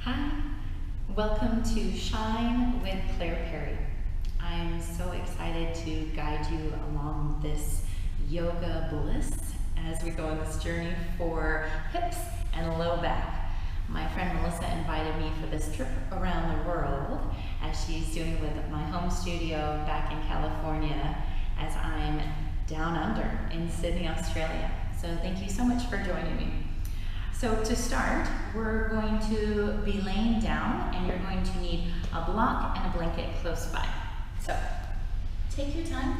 Hi, welcome to Shine with Claire Perry. I'm so excited to guide you along this yoga bliss as we go on this journey for hips and low back. My friend Melissa invited me for this trip around the world as she's doing with my home studio back in California as I'm down under in Sydney, Australia. So thank you so much for joining me. So to start, we're going to be laying down and you're going to need a block and a blanket close by. So take your time,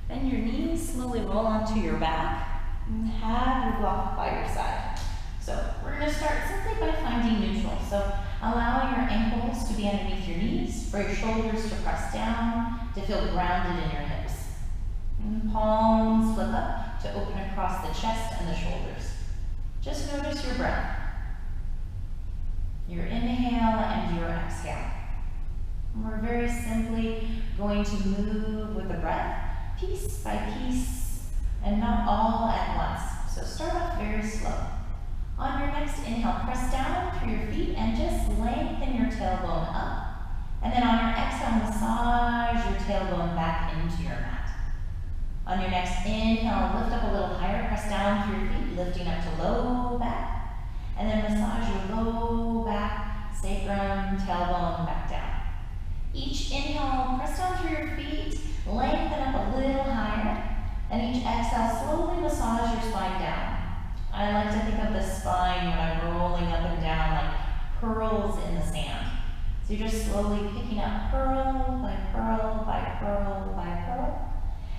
bend your knees, slowly roll onto your back, and have your block by your side. So we're going to start simply by finding neutral. So allow your ankles to be underneath your knees, for your shoulders to press down, to feel grounded in your hips. And palms flip up to open across the chest and the shoulders. Just notice your breath, your inhale and your exhale. And we're very simply going to move with the breath, piece by piece, and not all at once. So start off very slow. On your next inhale, press down through your feet and just lengthen your tailbone up. And then on your exhale, massage your tailbone back into your mat. On your next inhale, lift up a little higher, press down through your feet, lifting up to low back. And then massage your low back, sacrum, tailbone back down. Each inhale, press down through your feet, lengthen up a little higher. And each exhale, slowly massage your spine down. I like to think of the spine when I'm rolling up and down like pearls in the sand. So you're just slowly picking up pearl by pearl by pearl by pearl.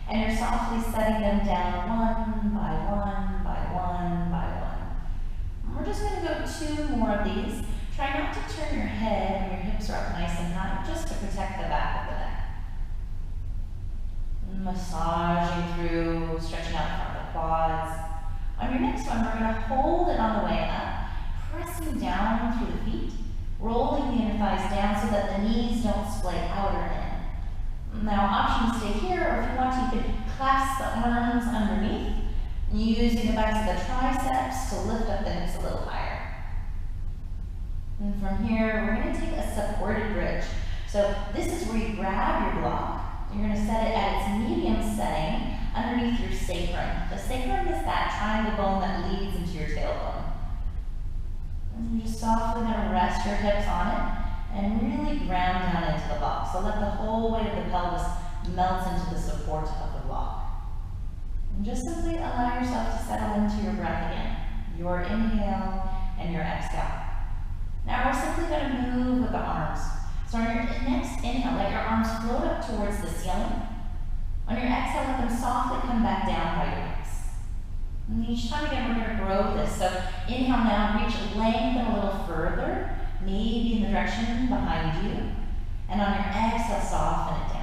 And you're softly setting them down one by one by one by one. And we're just going to go 2 more of these. Try not to turn your head when your hips are up nice and high, just to protect the back of the neck. Massaging through, stretching out from the quads. On your next one, we're going to hold it on the way up, pressing down through the feet, rolling the inner thighs down so that the knees don't splay out or in. Now, option to stay here, or if you want to, you can clasp the arms underneath, using the backs of the triceps to lift up the hips a little higher. And from here, we're going to take a supported bridge. So this is where you grab your block. You're going to set it at its medium setting underneath your sacrum. The sacrum is that triangle bone that leads into your tailbone. And you're just softly going to rest your hips on it and really ground down into the block. So let the whole weight of the pelvis melt into the support of the block. And just simply allow yourself to settle into your breath again, your inhale and your exhale. Now we're simply going to move with the arms. So on your next inhale, let your arms float up towards the ceiling. On your exhale, let them softly come back down by your hips. And each time again, we're going to grow this. So inhale now, reach lengthen a little further, maybe in the direction behind you. And on your exhale, soften it down.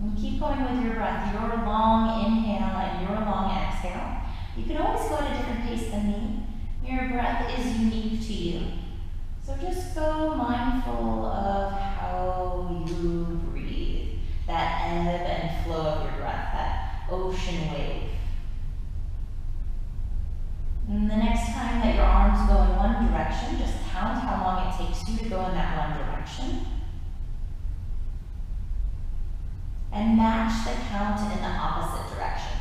And keep going with your breath, your long inhale and your long exhale. You can always go at a different pace than me. Your breath is unique to you. So just go mindful of how you breathe, that ebb and flow of your breath, that ocean wave. And the next time that your arms go in one direction, just count how long it takes you to go in that one direction. And match the count in the opposite direction.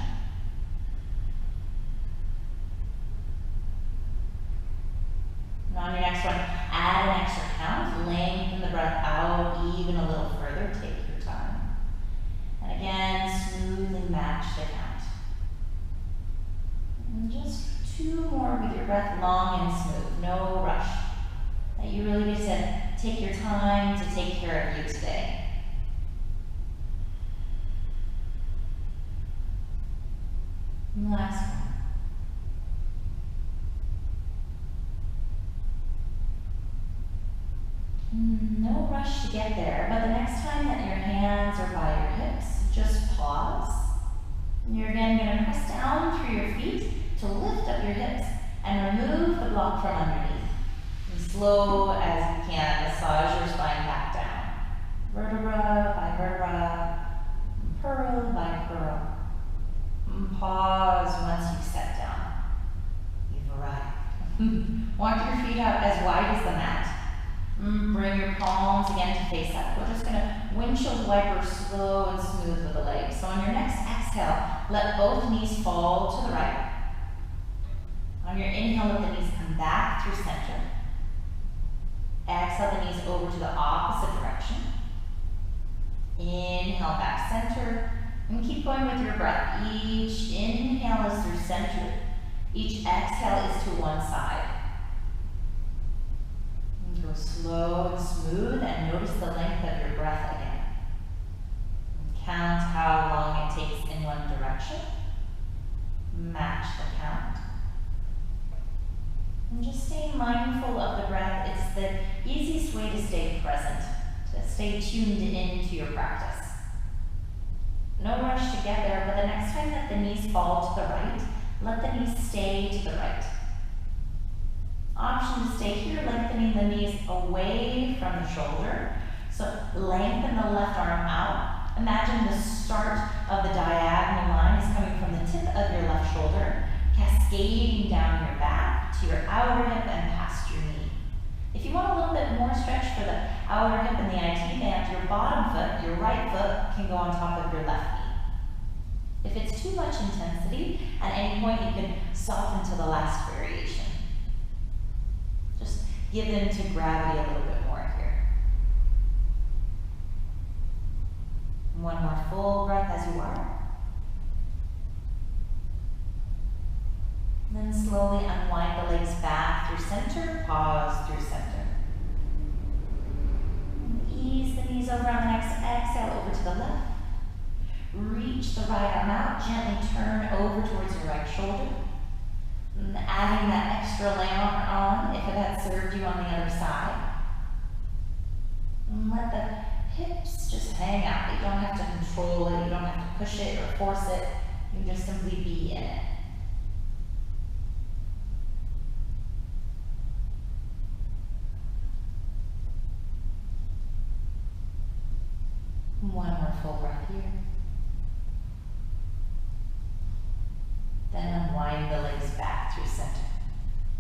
And on your next one, add an extra count, lengthen the breath out even a little further, take your time. And again, smoothly match the count. And just 2 more with your breath long and smooth, no rush. That you really get to take your time to take care of you today. And the last one. No rush to get there, but the next time that your hands are by your hips, just pause. And you're again going to press down through your feet to lift up your hips and remove the block from underneath. And slow as you can, massage your spine back down. Vertebra by vertebra, pearl by pearl. And pause once you've sat down. You've arrived. Walk your feet out as wide as the mat. Bring your palms again to face up. We're just gonna windshield wiper slow and smooth with the legs. So on your next exhale, let both knees fall to the right. On your inhale, let the knees come back through center. Exhale the knees over to the opposite direction. Inhale, back center. And keep going with your breath. Each inhale is through center. Each exhale is to one side. And go slow and smooth and notice the length of your breath again. And count how long it takes in one direction. Match the count. And just stay mindful of the breath. It's the easiest way to stay present, to stay tuned into your practice. No rush to get there, but the next time that the knees fall to the right, let the knees stay to the right. Option to stay here, lengthening the knees away from the shoulder. So lengthen the left arm out. Imagine the start of the diagonal line is coming from the tip of your left shoulder, cascading down your back to your outer hip and past your knee. If you want a little bit more stretch for the outer hip and the IT band, your bottom foot, your right foot, can go on top of your left knee. If it's too much intensity, at any point you can soften to the last variation. Just give in to gravity a little bit more here. One more full breath as you are. And then slowly unwind the legs back through center, pause through center. And ease the knees over on the next exhale over to the left. Reach the right arm out, gently turn over towards your right shoulder. And adding that extra layer on if it had served you on the other side. And let the hips just hang out. You don't have to control it, you don't have to push it or force it. You can just simply be in it. One more full breath here. Then unwind the legs back through center.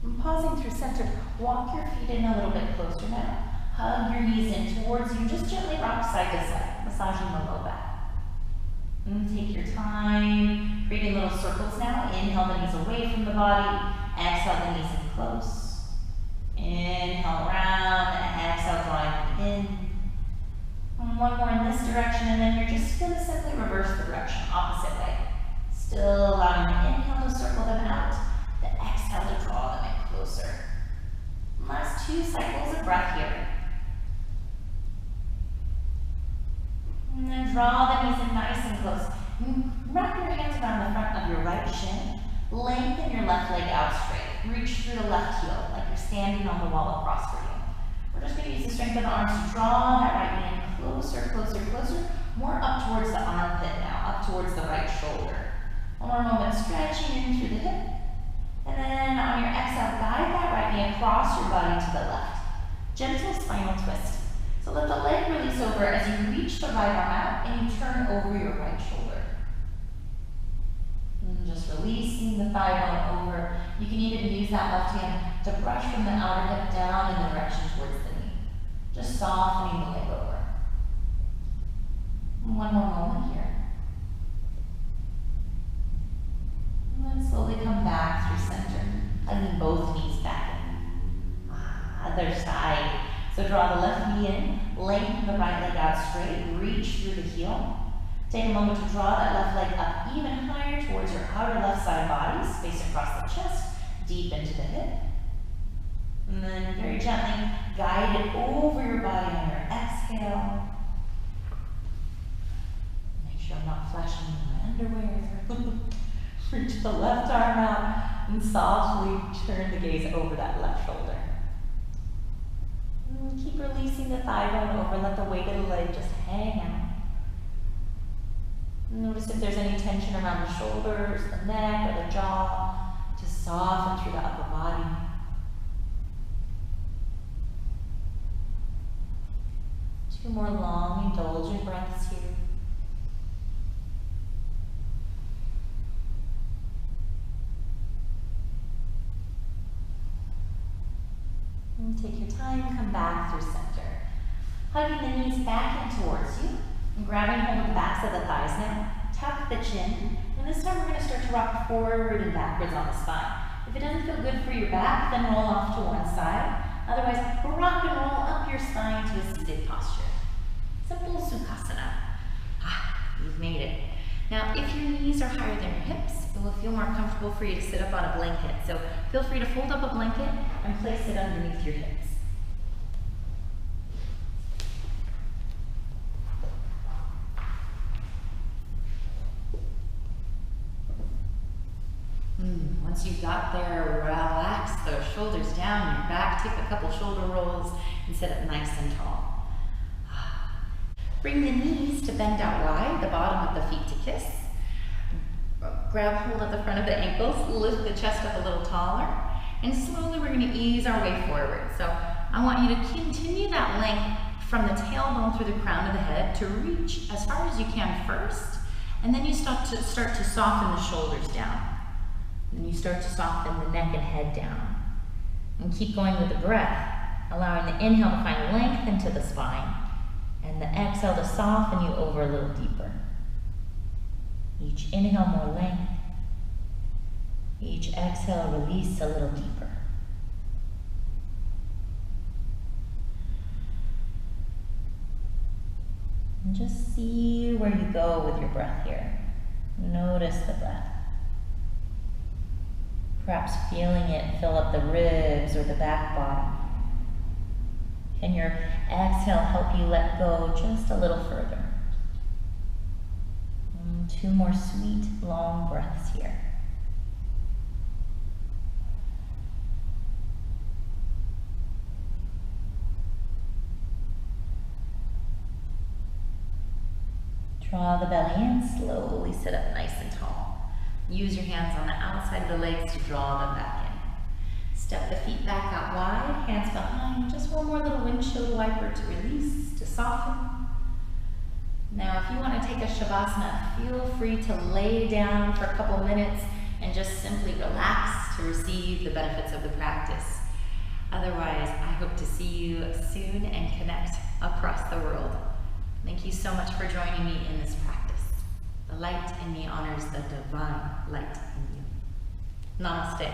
And pausing through center, walk your feet in a little bit closer now. Hug your knees in towards you. Just gently rock side to side, massaging the low back. And take your time, creating little circles now. Inhale the knees away from the body. Exhale the knees in close. Inhale around, and exhale drawing them in. And one more in this direction, and then you're just going to simply reverse the direction, opposite way. Still allowing the inhale to circle them out, the exhale to draw them in closer. Last 2 cycles of breath here. And then draw the knees in nice and close. Wrap your hands around the front of your right shin. Lengthen your left leg out straight. Reach through the left heel like you're standing on the wall across from you. We're just going to use the strength of the arms to draw that right knee in closer, closer, closer. More up towards the armpit now, up towards the right shoulder. One more moment, stretching in through the hip. And then on your exhale, guide that right knee across your body to the left. Gentle spinal twist. So let the leg release over as you reach the right arm out and you turn over your right shoulder. And just releasing the thigh bone over. You can even use that left hand to brush from the outer hip down in the direction towards the knee. Just softening the leg over. And one more moment here. And then slowly come back through center, hugging both knees back in. Other side. So draw the left knee in, lengthen the right leg out straight, reach through the heel. Take a moment to draw that left leg up even higher towards your outer left side body, space across the chest, deep into the hip. And then very gently guide it over your body on your exhale. Make sure I'm not flashing my underwear. Reach the left arm out and softly turn the gaze over that left shoulder. And keep releasing the thigh bone over, let the weight of the leg just hang out. Notice if there's any tension around the shoulders, the neck, or the jaw. Just soften through the upper body. Two more long, indulgent breaths here. And take your time, come back through center. Hugging the knees back in towards you, and grabbing hold of the backs of the thighs now. Tuck the chin, and this time we're going to start to rock forward and backwards on the spine. If it doesn't feel good for your back, then roll off to one side. Otherwise, rock and roll up your spine to a seated posture. Simple Sukhasana. You've made it. Now, if your knees are higher than your hips, it will feel more comfortable for you to sit up on a blanket. So feel free to fold up a blanket and place it underneath your hips. Once you've got there, relax those shoulders down, your back, take a couple shoulder rolls, and sit up nice and tall. Bring the knees to bend out wide, the bottom of the feet to kiss. Grab hold of the front of the ankles, lift the chest up a little taller, and slowly we're going to ease our way forward. So I want you to continue that length from the tailbone through the crown of the head to reach as far as you can first, and then you start to soften the shoulders down. Then you start to soften the neck and head down. And keep going with the breath, allowing the inhale to find length into the spine, and the exhale to soften you over a little deeper. Each inhale, more length. Each exhale, release a little deeper. And just see where you go with your breath here. Notice the breath. Perhaps feeling it fill up the ribs or the back body. Can your exhale help you let go just a little further? And 2 more sweet, long breaths here. Draw the belly in, slowly sit up nice and tall. Use your hands on the outside of the legs to draw them back in. Step the feet back out wide, hands behind. Just one more little windshield wiper to release, to soften. Now, if you want to take a Shavasana, feel free to lay down for a couple minutes and just simply relax to receive the benefits of the practice. Otherwise, I hope to see you soon and connect across the world. Thank you so much for joining me in this practice. The light in me honors the divine light in you. Namaste.